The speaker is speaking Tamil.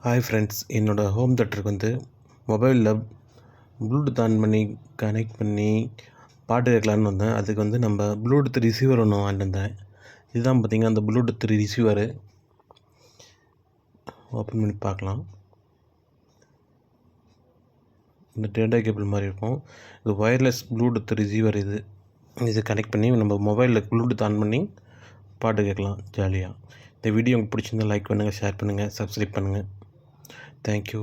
ஹாய் ஃப்ரெண்ட்ஸ், என்னோடய ஹோம் தேட்டருக்கு வந்து மொபைலில் ப்ளூடூத் ஆன் பண்ணி கனெக்ட் பண்ணி பாட்டு கேட்கலான்னு வந்தேன். அதுக்கு வந்து நம்ம ப்ளூடூத் ரிசீவர் ஒன்று வாங்கிட்டு வந்தேன். இதுதான் பார்த்திங்கன்னா அந்த ப்ளூடூத் ரிசீவரு. ஓப்பன் பண்ணி பார்க்கலாம். இந்த டேட்டா கேபிள் மாதிரி இருக்கும். இது ஒயர்லெஸ் ப்ளூடூத் ரிசீவர். இது கனெக்ட் பண்ணி நம்ம மொபைலில் ப்ளூடூத் ஆன் பண்ணி பாட்டு கேட்கலாம் ஜாலியாக. இந்த வீடியோ உங்களுக்கு பிடிச்சிருந்தால் லைக் பண்ணுங்கள், ஷேர் பண்ணுங்கள், சப்ஸ்கிரைப் பண்ணுங்கள். Thank you.